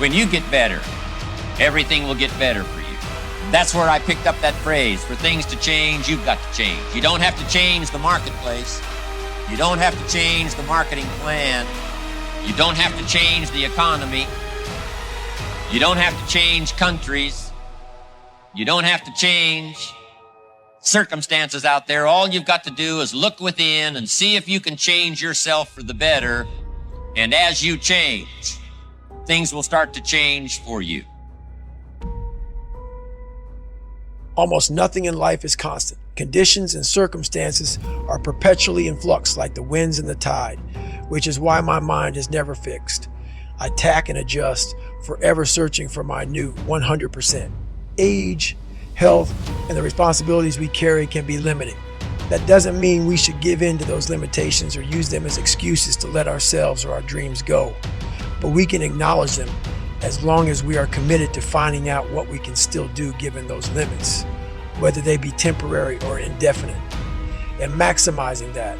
When you get better, everything will get better for you. That's where I picked up that phrase, for things to change, you've got to change. You don't have to change the marketplace. You don't have to change the marketing plan. You don't have to change the economy. You don't have to change countries. You don't have to change circumstances out there. All you've got to do is look within and see if you can change yourself for the better. And as you change, things will start to change for you. Almost nothing in life is constant. Conditions and circumstances are perpetually in flux like the winds and the tide, which is why my mind is never fixed. I tack and adjust, forever searching for my new 100%. Age, health, and the responsibilities we carry can be limiting. That doesn't mean we should give in to those limitations or use them as excuses to let ourselves or our dreams go. But we can acknowledge them as long as we are committed to finding out what we can still do given those limits, whether they be temporary or indefinite, and maximizing that.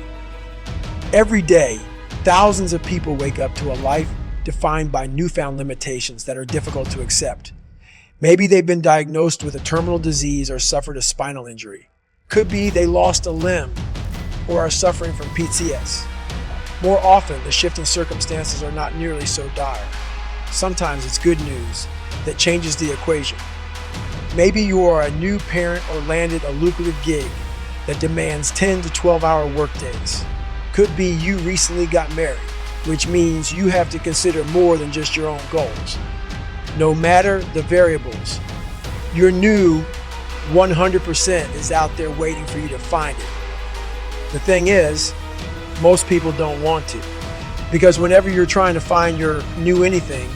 Every day, thousands of people wake up to a life defined by newfound limitations that are difficult to accept. Maybe they've been diagnosed with a terminal disease or suffered a spinal injury. Could be they lost a limb or are suffering from PTS. More often, the shifting circumstances are not nearly so dire. Sometimes it's good news that changes the equation. Maybe you are a new parent or landed a lucrative gig that demands 10 to 12-hour workdays. Could be you recently got married, which means you have to consider more than just your own goals. No matter the variables, your new 100% is out there waiting for you to find it. The thing is, most people don't want to, because whenever you're trying to find your new anything,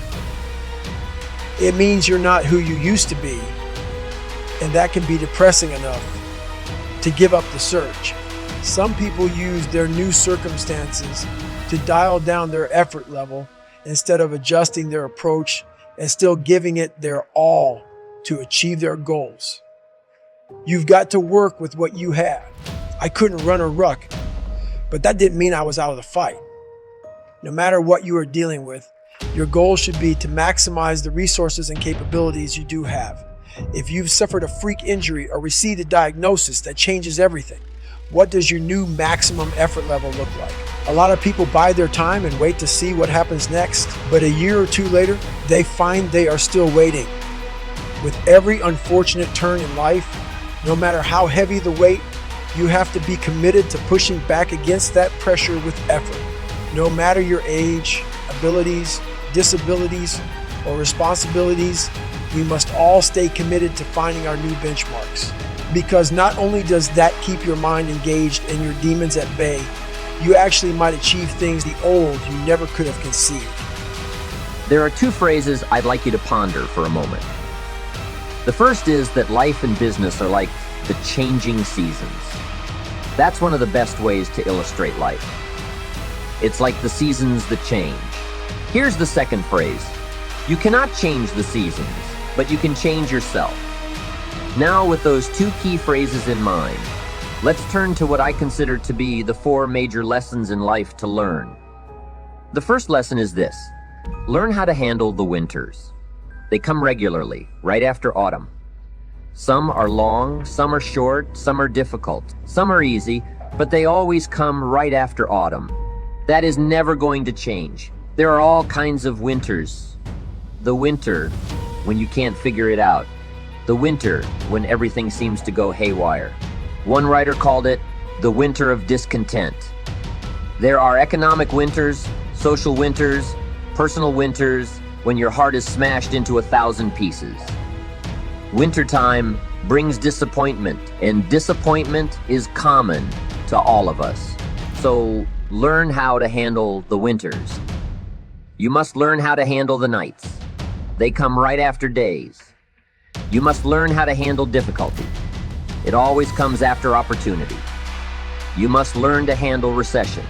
it means you're not who you used to be, and that can be depressing enough to give up the search. Some people use their new circumstances to dial down their effort level instead of adjusting their approach and still giving it their all to achieve their goals. You've got to work with what you have. I couldn't run a ruck, but that didn't mean I was out of the fight. No matter what you are dealing with, your goal should be to maximize the resources and capabilities you do have. If you've suffered a freak injury or received a diagnosis that changes everything, what does your new maximum effort level look like? A lot of people bide their time and wait to see what happens next, but a year or two later, they find they are still waiting. With every unfortunate turn in life, no matter how heavy the weight, you have to be committed to pushing back against that pressure with effort. No matter your age, abilities, disabilities, or responsibilities, we must all stay committed to finding our new benchmarks. Because not only does that keep your mind engaged and your demons at bay, you actually might achieve things the old you never could have conceived. There are two phrases I'd like you to ponder for a moment. The first is that life and business are like the changing seasons. That's one of the best ways to illustrate life. It's like the seasons that change. Here's the second phrase. You cannot change the seasons, but you can change yourself. Now, with those two key phrases in mind, let's turn to what I consider to be the four major lessons in life to learn. The first lesson is this: learn how to handle the winters. They come regularly, right after autumn. Some are long, some are short, some are difficult, some are easy, but they always come right after autumn. That is never going to change. There are all kinds of winters. The winter when you can't figure it out. The winter when everything seems to go haywire. One writer called it the winter of discontent. There are economic winters, social winters, personal winters, when your heart is smashed into 1,000 pieces. Wintertime brings disappointment, and disappointment is common to all of us. So learn how to handle the winters. You must learn how to handle the nights. They come right after days. You must learn how to handle difficulty. It always comes after opportunity. You must learn to handle recessions.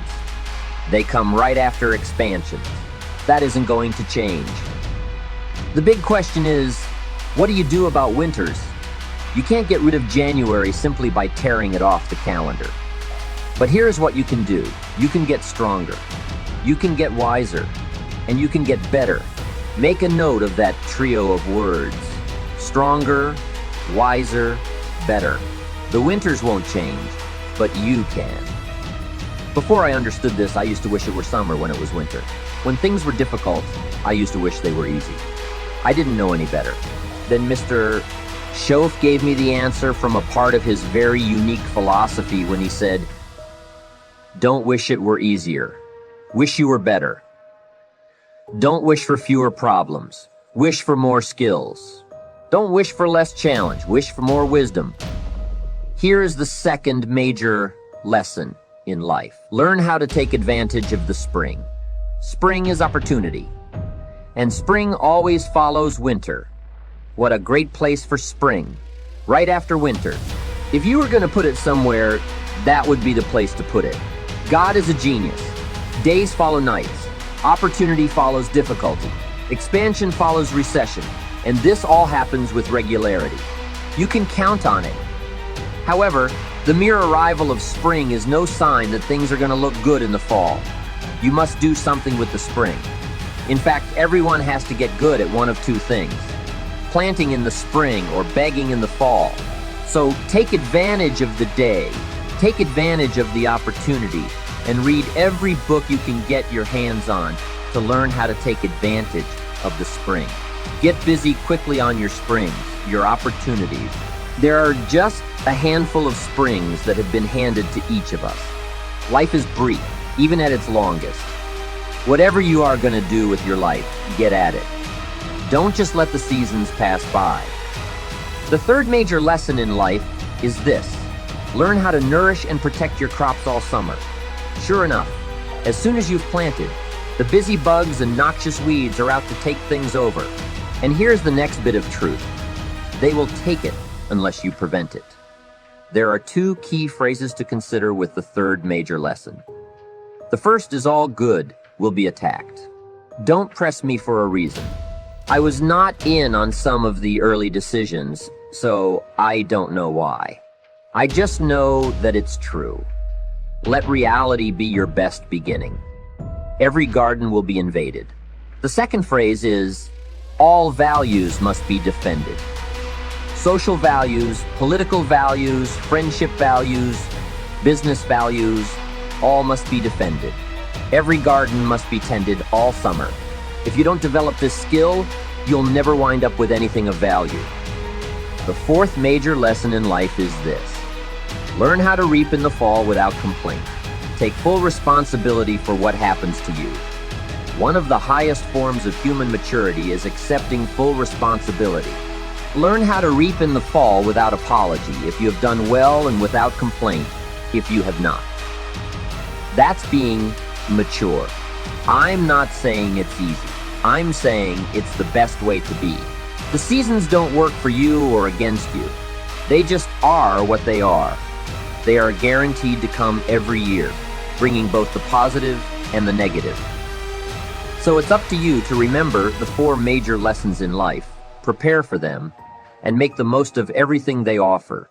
They come right after expansions. That isn't going to change. The big question is, what do you do about winters? You can't get rid of January simply by tearing it off the calendar. But here's what you can do. You can get stronger. You can get wiser. And you can get better. Make a note of that trio of words. Stronger, wiser, better. The winters won't change, but you can. Before I understood this, I used to wish it were summer when it was winter. When things were difficult, I used to wish they were easy. I didn't know any better. Then Mr. Schoaf gave me the answer from a part of his very unique philosophy when he said, "Don't wish it were easier. Wish you were better. Don't wish for fewer problems. Wish for more skills. Don't wish for less challenge. Wish for more wisdom." Here is the second major lesson in life. Learn how to take advantage of the spring. Spring is opportunity. And spring always follows winter. What a great place for spring, right after winter. If you were going to put it somewhere, that would be the place to put it. God is a genius. Days follow nights. Opportunity follows difficulty. Expansion follows recession. And this all happens with regularity. You can count on it. However, the mere arrival of spring is no sign that things are going to look good in the fall. You must do something with the spring. In fact, everyone has to get good at one of two things: planting in the spring or begging in the fall. So take advantage of the day, take advantage of the opportunity, and read every book you can get your hands on to learn how to take advantage of the spring. Get busy quickly on your springs, your opportunities. There are just a handful of springs that have been handed to each of us. Life is brief, even at its longest. Whatever you are going to do with your life, get at it. Don't just let the seasons pass by. The third major lesson in life is this: learn how to nourish and protect your crops all summer. Sure enough, as soon as you've planted, the busy bugs and noxious weeds are out to take things over. And here's the next bit of truth: they will take it unless you prevent it. There are two key phrases to consider with the third major lesson. The first is all good will be attacked. Don't press me for a reason. I was not in on some of the early decisions, so I don't know why. I just know that it's true. Let reality be your best beginning. Every garden will be invaded. The second phrase is, all values must be defended. Social values, political values, friendship values, business values, all must be defended. Every garden must be tended all summer. If you don't develop this skill, you'll never wind up with anything of value. The fourth major lesson in life is this: learn how to reap in the fall without complaint. Take full responsibility for what happens to you. One of the highest forms of human maturity is accepting full responsibility. Learn how to reap in the fall without apology if you have done well, and without complaint if you have not. That's being mature. I'm not saying it's easy. I'm saying it's the best way to be. The seasons don't work for you or against you. They just are what they are. They are guaranteed to come every year, bringing both the positive and the negative. So it's up to you to remember the four major lessons in life, prepare for them, and make the most of everything they offer.